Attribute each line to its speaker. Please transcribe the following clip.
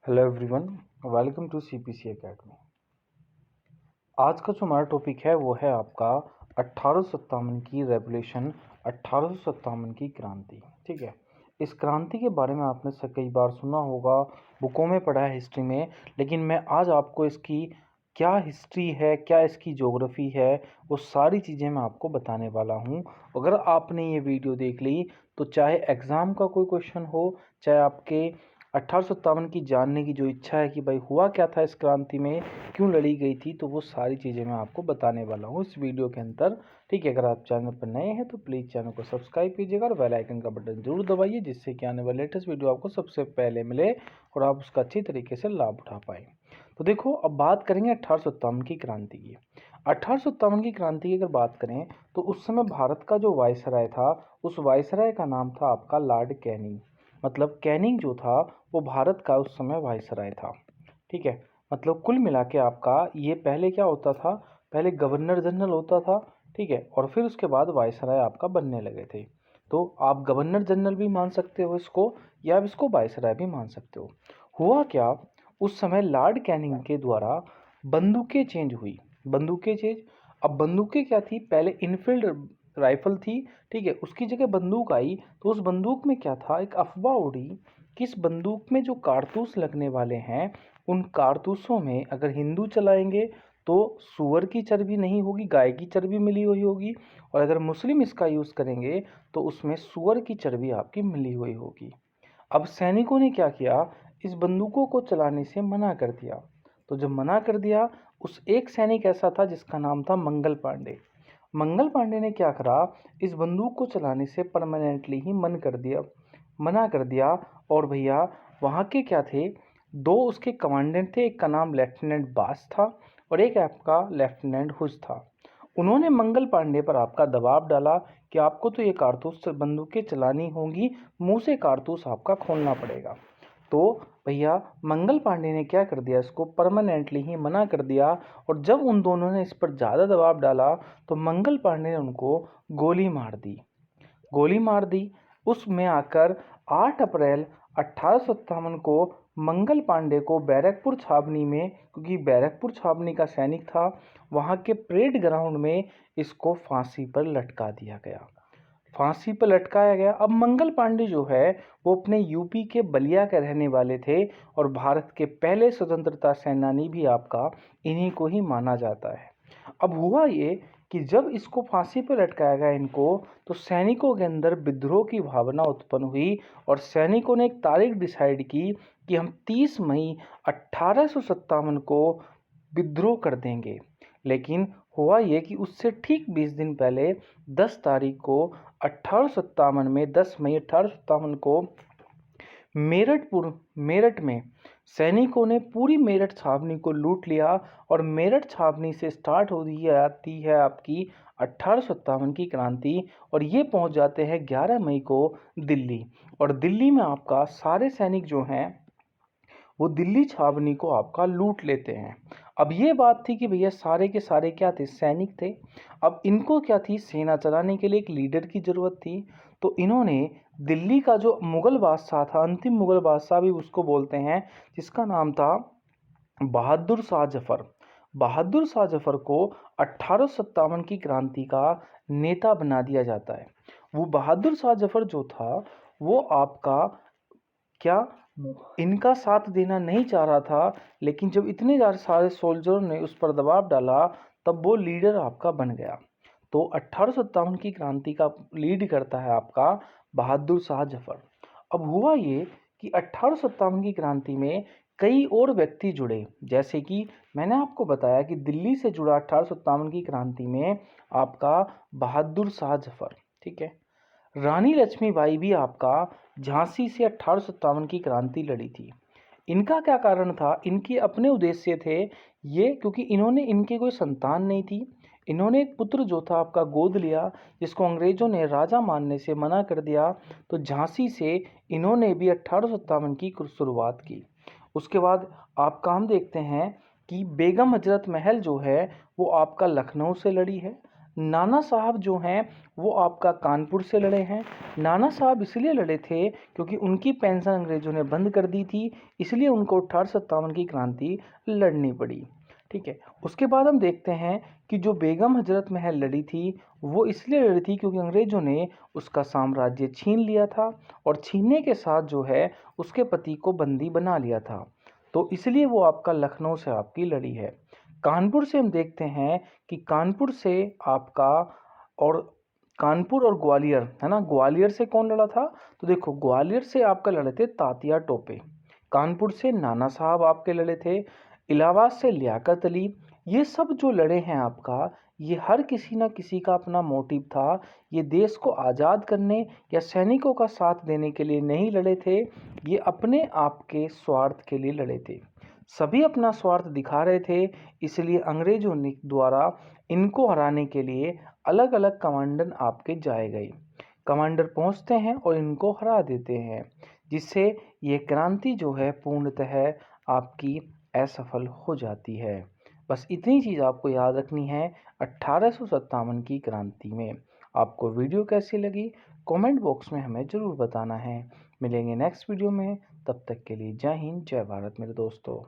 Speaker 1: Hello everyone, welcome to CPC academy. आज का जो हमारा टॉपिक है वो है आपका 1857 की रेवोल्यूशन, 1857 की क्रांति। ठीक है, इस क्रांति के बारे में आपने से कई बार सुना होगा, बुकों में पढ़ा है हिस्ट्री में, लेकिन मैं आज आपको इसकी क्या हिस्ट्री है, क्या इसकी ज्योग्राफी है, वो सारी चीज़ें मैं आपको बताने वाला हूँ। अगर आपने ये वीडियो देख ली तो चाहे एग्ज़ाम का कोई क्वेश्चन हो, चाहे आपके 1857 की जानने की जो इच्छा है कि भाई हुआ क्या था इस क्रांति में, क्यों लड़ी गई थी, तो वो सारी चीज़ें मैं आपको बताने वाला हूँ इस वीडियो के अंदर। ठीक है, अगर आप चैनल पर नए हैं तो प्लीज़ चैनल को सब्सक्राइब कीजिएगा और बेल आइकन का बटन जरूर दबाइए, जिससे कि आने वाले लेटेस्ट वीडियो आपको सबसे पहले मिले और आप उसका अच्छी तरीके से लाभ उठा पाएँ। तो देखो, अब बात करेंगे 1857 की क्रांति की। 1857 की क्रांति की अगर बात करें तो उस समय भारत का जो वायसराय था, उस वायसराय का नाम था आपका लॉर्ड कैनिंग। मतलब कैनिंग जो था वो भारत का उस समय वायसराय था। ठीक है, मतलब कुल मिला के आपका ये पहले क्या होता था, पहले गवर्नर जनरल होता था। ठीक है, और फिर उसके बाद वायसराय आपका बनने लगे थे। तो आप गवर्नर जनरल भी मान सकते हो इसको, या आप इसको वायसराय भी मान सकते हो। हुआ क्या, उस समय लॉर्ड कैनिंग के द्वारा बंदूकें चेंज हुई। बंदूकें चेंज, अब बंदूकें क्या थी, पहले इनफील्ड राइफल थी। ठीक है, उसकी जगह बंदूक आई, तो उस बंदूक में क्या था, एक अफवाह उड़ी कि इस बंदूक में जो कारतूस लगने वाले हैं, उन कारतूसों में अगर हिंदू चलाएंगे तो सूअर की चर्बी नहीं होगी, गाय की चर्बी मिली हुई होगी, और अगर मुस्लिम इसका यूज़ करेंगे तो उसमें सूअर की चर्बी आपकी मिली हुई होगी। अब सैनिकों ने क्या किया, इस बंदूकों को चलाने से मना कर दिया। तो जब मना कर दिया, उस एक सैनिक ऐसा था जिसका नाम था मंगल पांडे। मंगल पांडे ने क्या करा, इस बंदूक को चलाने से परमानेंटली ही मना कर दिया। और भैया वहाँ के क्या थे, दो उसके कमांडेंट थे, एक का नाम लेफ्टिनेंट बास था और एक आपका लेफ्टिनेंट हुज था। उन्होंने मंगल पांडे पर आपका दबाव डाला कि आपको तो ये कारतूस बंदूकें चलानी होंगी, मुंह से कारतूस आपका खोलना पड़ेगा। तो भैया मंगल पांडे ने क्या कर दिया, इसको परमानेंटली ही मना कर दिया। और जब उन दोनों ने इस पर ज़्यादा दबाव डाला तो मंगल पांडे ने उनको गोली मार दी। गोली मार दी उसमें आकर 8 अप्रैल 1857 को मंगल पांडे को बैरकपुर छावनी में, क्योंकि बैरकपुर छावनी का सैनिक था, वहाँ के परेड ग्राउंड में इसको फांसी पर लटका दिया गया। फांसी पर लटकाया गया। अब मंगल पांडे जो है वो अपने यूपी के बलिया के रहने वाले थे और भारत के पहले स्वतंत्रता सेनानी भी आपका इन्हीं को ही माना जाता है। अब हुआ ये कि जब इसको फांसी पर लटकाया गया इनको, तो सैनिकों के अंदर विद्रोह की भावना उत्पन्न हुई और सैनिकों ने एक तारीख डिसाइड की कि हम 30 मई 1857 को विद्रोह कर देंगे। लेकिन हुआ ये कि उससे ठीक 20 दिन पहले 10 तारीख को 1857 में 10 मई 1857 को मेरठ में सैनिकों ने पूरी मेरठ छावनी को लूट लिया और मेरठ छावनी से स्टार्ट हो रही आती है आपकी 1857 की क्रांति। और ये पहुंच जाते हैं 11 मई को दिल्ली। और दिल्ली में आपका सारे सैनिक जो हैं वो दिल्ली छावनी को आपका लूट लेते हैं। अब ये बात थी कि भैया सारे के सारे क्या थे, सैनिक थे। अब इनको क्या थी, सेना चलाने के लिए एक लीडर की ज़रूरत थी। तो इन्होंने दिल्ली का जो मुग़ल बादशाह था, अंतिम मुग़ल बादशाह भी उसको बोलते हैं, जिसका नाम था बहादुर शाह जफ़र। बहादुर शाह जफ़र को 1857 की क्रांति का नेता बना दिया जाता है। वो बहादुर शाह जफ़र जो था वो आपका क्या इनका साथ देना नहीं चाह रहा था, लेकिन जब इतने सारे सोल्जरों ने उस पर दबाव डाला तब वो लीडर आपका बन गया। तो 1857 की क्रांति का लीड करता है आपका बहादुर शाह जफर। अब हुआ ये कि 1857 की क्रांति में कई और व्यक्ति जुड़े, जैसे कि मैंने आपको बताया कि दिल्ली से जुड़ा 1857 की क्रांति में आपका बहादुर शाह जफर। ठीक है, रानी लक्ष्मीबाई भी आपका झांसी से 1857 की क्रांति लड़ी थी। इनका क्या कारण था, इनके अपने उद्देश्य थे ये, क्योंकि इन्होंने इनके कोई संतान नहीं थी। इन्होंने एक पुत्र जो था आपका गोद लिया, जिसको अंग्रेजों ने राजा मानने से मना कर दिया। तो झांसी से इन्होंने भी 1857 की शुरुआत की। उसके बाद आप काम देखते हैं कि बेगम हजरत महल जो है वो आपका लखनऊ से लड़ी है। नाना साहब जो हैं वो आपका कानपुर से लड़े हैं। नाना साहब इसलिए लड़े थे क्योंकि उनकी पेंशन अंग्रेजों ने बंद कर दी थी, इसलिए उनको 1857 की क्रांति लड़नी पड़ी। ठीक है, उसके बाद हम देखते हैं कि जो बेगम हजरत महल लड़ी थी वो इसलिए लड़ी थी क्योंकि अंग्रेजों ने उसका साम्राज्य छीन लिया था और छीनने के साथ जो है उसके पति को बंदी बना लिया था, तो इसलिए वो आपका लखनऊ से आपकी लड़ी है। कानपुर से हम देखते हैं कि कानपुर से आपका और कानपुर और ग्वालियर है ना, ग्वालियर से कौन लड़ा था? तो देखो ग्वालियर से आपका लड़े थे तात्या टोपे, कानपुर से नाना साहब आपके लड़े थे, इलाहाबाद से लियाकत अली। ये सब जो लड़े हैं आपका, ये हर किसी ना किसी का अपना मोटिव था। ये देश को आज़ाद करने या सैनिकों का साथ देने के लिए नहीं लड़े थे, ये अपने आप के स्वार्थ के लिए लड़े थे। सभी अपना स्वार्थ दिखा रहे थे, इसलिए अंग्रेजों ने द्वारा इनको हराने के लिए अलग अलग कमांडर आपके जाए गए। कमांडर पहुंचते हैं और इनको हरा देते हैं, जिससे ये क्रांति जो है पूर्णतः आपकी असफल हो जाती है। बस इतनी चीज़ आपको याद रखनी है 1857 की क्रांति में। आपको वीडियो कैसी लगी कमेंट बॉक्स में हमें ज़रूर बताना है। मिलेंगे नेक्स्ट वीडियो में, तब तक के लिए जय हिंद जय भारत मेरे दोस्तों।